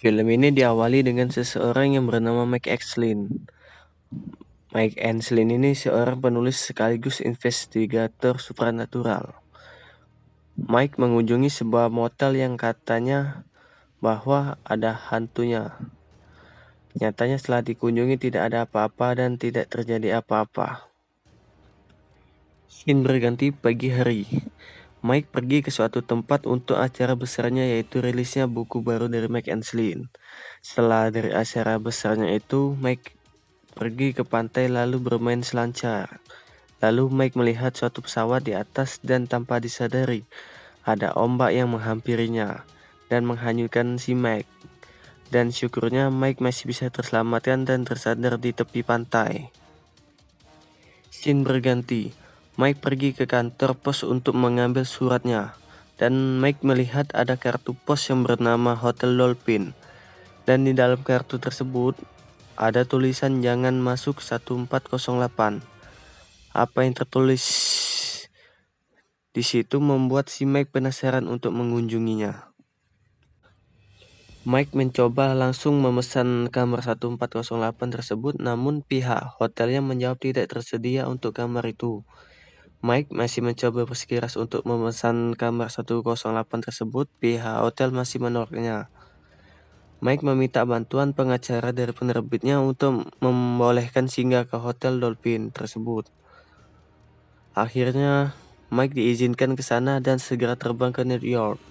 Film ini diawali dengan seseorang yang bernama Mike Enslin. Mike Enslin ini seorang penulis sekaligus investigator supranatural. Mike mengunjungi sebuah motel yang katanya bahwa ada hantunya. Nyatanya setelah dikunjungi tidak ada apa-apa dan tidak terjadi apa-apa. Scene berganti pagi hari. Mike pergi ke suatu tempat untuk acara besarnya, yaitu rilisnya buku baru dari Mike Enslin. Setelah dari acara besarnya itu, Mike pergi ke pantai lalu bermain selancar. Lalu Mike melihat suatu pesawat di atas dan tanpa disadari, ada ombak yang menghampirinya dan menghanyutkan si Mike. Dan syukurnya Mike masih bisa terselamatkan dan tersandar di tepi pantai. Scene berganti. Mike pergi ke kantor pos untuk mengambil suratnya. Dan Mike melihat ada kartu pos yang bernama Hotel Dolphin. Dan di dalam kartu tersebut ada tulisan jangan masuk 1408. Apa yang tertulis di situ membuat si Mike penasaran untuk mengunjunginya. Mike mencoba langsung memesan kamar 1408 tersebut, namun pihak hotelnya menjawab tidak tersedia untuk kamar itu. Mike masih mencoba bersikeras untuk memesan kamar 108 tersebut, pihak hotel masih menolaknya. Mike meminta bantuan pengacara dari penerbitnya untuk membolehkan singgah ke Hotel Dolphin tersebut. Akhirnya, Mike diizinkan ke sana dan segera terbang ke New York.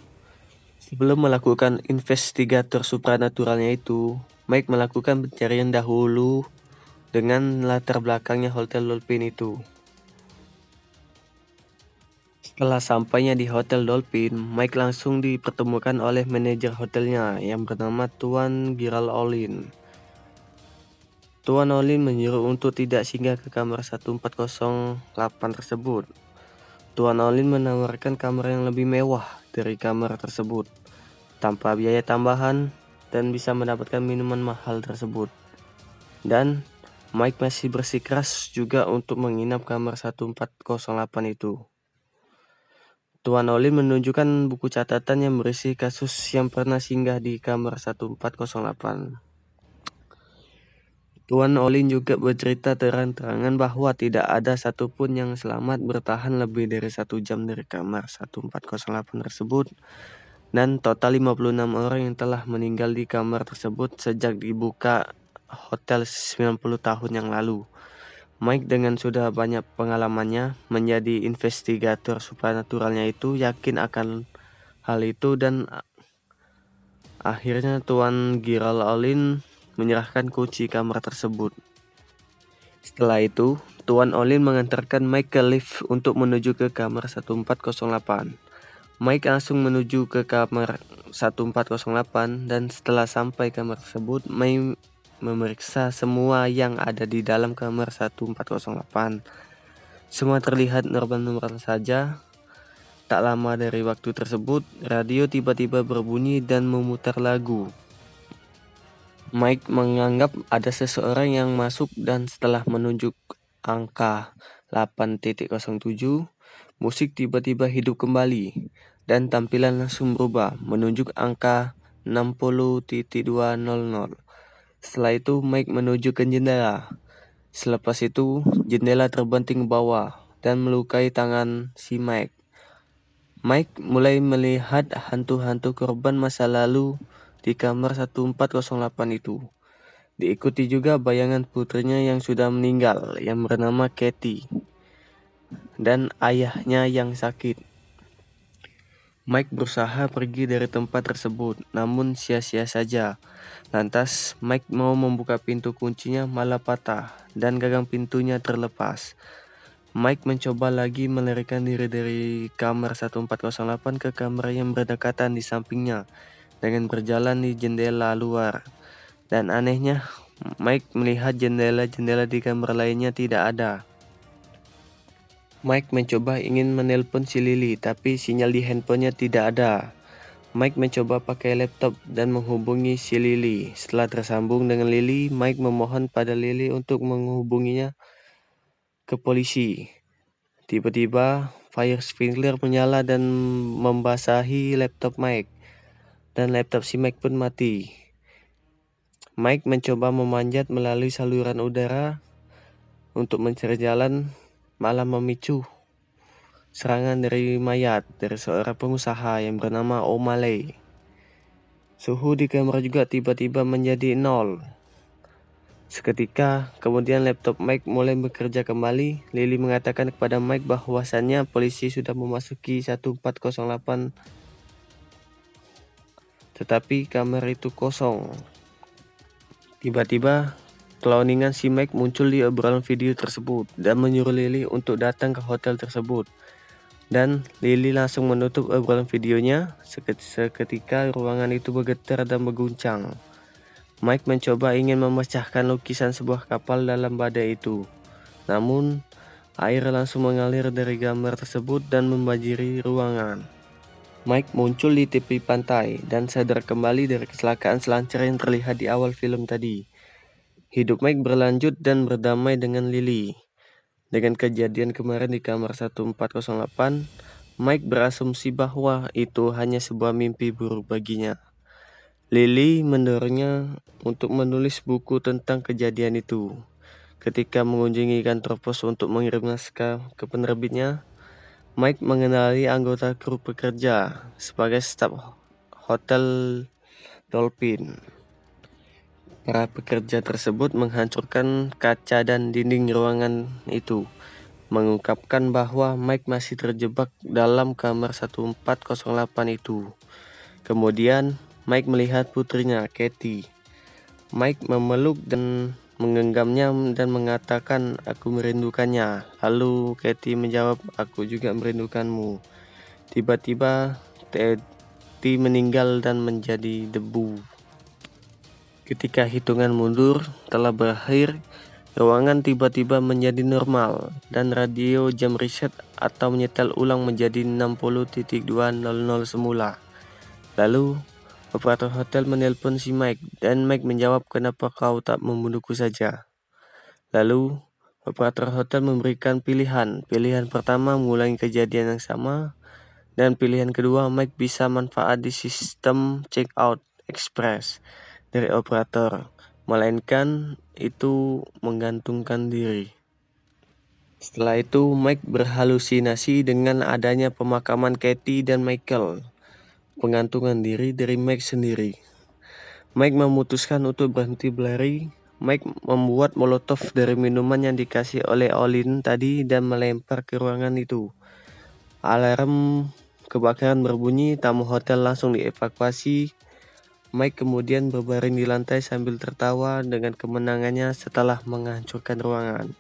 Sebelum melakukan investigator supranaturalnya itu, Mike melakukan pencarian dahulu dengan latar belakangnya Hotel Dolphin itu. Setelah sampainya di Hotel Dolphin, Mike langsung dipertemukan oleh manajer hotelnya yang bernama Tuan Giral Olin. Tuan Olin menyuruh untuk tidak singgah ke kamar 1408 tersebut. Tuan Olin menawarkan kamar yang lebih mewah dari kamar tersebut, tanpa biaya tambahan dan bisa mendapatkan minuman mahal tersebut. Dan Mike masih bersikeras juga untuk menginap kamar 1408 itu. Tuan Olin menunjukkan buku catatan yang berisi kasus yang pernah singgah di kamar 1408. Tuan Olin juga bercerita terang-terangan bahwa tidak ada satupun yang selamat bertahan lebih dari 1 jam dari kamar 1408 tersebut. Dan total 56 orang yang telah meninggal di kamar tersebut sejak dibuka hotel 90 tahun yang lalu. Mike dengan sudah banyak pengalamannya menjadi investigator supranaturalnya itu yakin akan hal itu dan akhirnya Tuan Giral Olin menyerahkan kunci kamar tersebut. Setelah itu, Tuan Olin mengantarkan Mike ke lift untuk menuju ke kamar 1408. Mike langsung menuju ke kamar 1408 dan setelah sampai kamar tersebut, Mike memeriksa semua yang ada di dalam kamar 1408. Semua terlihat normal-normal saja. Tak lama dari waktu tersebut, radio tiba-tiba berbunyi dan memutar lagu. Mike menganggap ada seseorang yang masuk dan setelah menunjuk angka 8.07, musik tiba-tiba hidup kembali dan tampilan langsung berubah menunjuk angka 60.200. Setelah itu Mike menuju ke jendela. Selepas itu jendela terbanting ke bawah dan melukai tangan si Mike. Mike mulai melihat hantu-hantu korban masa lalu di kamar 1408 itu. Diikuti juga bayangan putrinya yang sudah meninggal yang bernama Katie dan ayahnya yang sakit. Mike berusaha pergi dari tempat tersebut, namun sia-sia saja. Lantas Mike mau membuka pintu, kuncinya malah patah dan gagang pintunya terlepas. Mike mencoba lagi melarikan diri dari kamar 1408 ke kamar yang berdekatan di sampingnya dengan berjalan di jendela luar. Dan anehnya, Mike melihat jendela-jendela di kamar lainnya tidak ada. Mike mencoba ingin menelpon si Lily, tapi sinyal di handphonenya tidak ada. Mike mencoba pakai laptop dan menghubungi si Lily. Setelah tersambung dengan Lily, Mike memohon pada Lily untuk menghubunginya ke polisi. Tiba-tiba, fire sprinkler menyala dan membasahi laptop Mike. Dan laptop si Mike pun mati. Mike mencoba memanjat melalui saluran udara untuk mencari jalan, malah memicu serangan dari mayat dari seorang pengusaha yang bernama O'Malley. Suhu di kamar juga tiba-tiba menjadi 0. Seketika kemudian laptop Mike mulai bekerja kembali. Lily mengatakan kepada Mike bahwasannya polisi sudah memasuki 1408, tetapi kamar itu kosong. Tiba-tiba clowningan si Mike muncul di obrolan video tersebut dan menyuruh Lily untuk datang ke hotel tersebut. Dan Lily langsung menutup obrolan videonya. Seketika ruangan itu bergetar dan berguncang. Mike mencoba ingin memecahkan lukisan sebuah kapal dalam badai itu. Namun, air langsung mengalir dari gambar tersebut dan membanjiri ruangan. Mike muncul di tepi pantai dan sadar kembali dari kecelakaan selancar yang terlihat di awal film tadi. Hidup Mike berlanjut dan berdamai dengan Lily. Dengan kejadian kemarin di kamar 1408, Mike berasumsi bahwa itu hanya sebuah mimpi buruk baginya. Lily mendorongnya untuk menulis buku tentang kejadian itu. Ketika mengunjungi kantor pos untuk mengirim naskah ke penerbitnya, Mike mengenali anggota kru pekerja sebagai staf Hotel Dolphin. Para pekerja tersebut menghancurkan kaca dan dinding ruangan itu, mengungkapkan bahwa Mike masih terjebak dalam kamar 1408 itu. Kemudian Mike melihat putrinya, Katie. Mike memeluk dan menggenggamnya dan mengatakan, "Aku merindukannya." Lalu Katie menjawab, "Aku juga merindukanmu." Tiba-tiba Katie meninggal dan menjadi debu. Ketika hitungan mundur telah berakhir, ruangan tiba-tiba menjadi normal dan radio jam reset atau menyetel ulang menjadi 60.200 semula. Lalu, operator hotel menelpon si Mike dan Mike menjawab, "Kenapa kau tak membunuhku saja?" Lalu, operator hotel memberikan pilihan. Pilihan pertama mengulangi kejadian yang sama, dan pilihan kedua Mike bisa manfaat di sistem check-out express dari operator, melainkan itu menggantungkan diri. Setelah itu, Mike berhalusinasi dengan adanya pemakaman Katie dan Michael. Pengantungan diri dari Mike sendiri. Mike memutuskan untuk berhenti berlari. Mike membuat molotov dari minuman yang dikasih oleh Olin tadi dan melempar ke ruangan itu. Alarm kebakaran berbunyi, tamu hotel langsung dievakuasi. Mike kemudian berbaring di lantai sambil tertawa dengan kemenangannya setelah menghancurkan ruangan.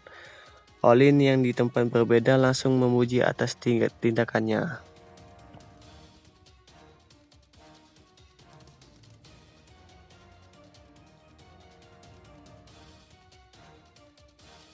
Olin yang di tempat berbeda langsung memuji atas tindakannya.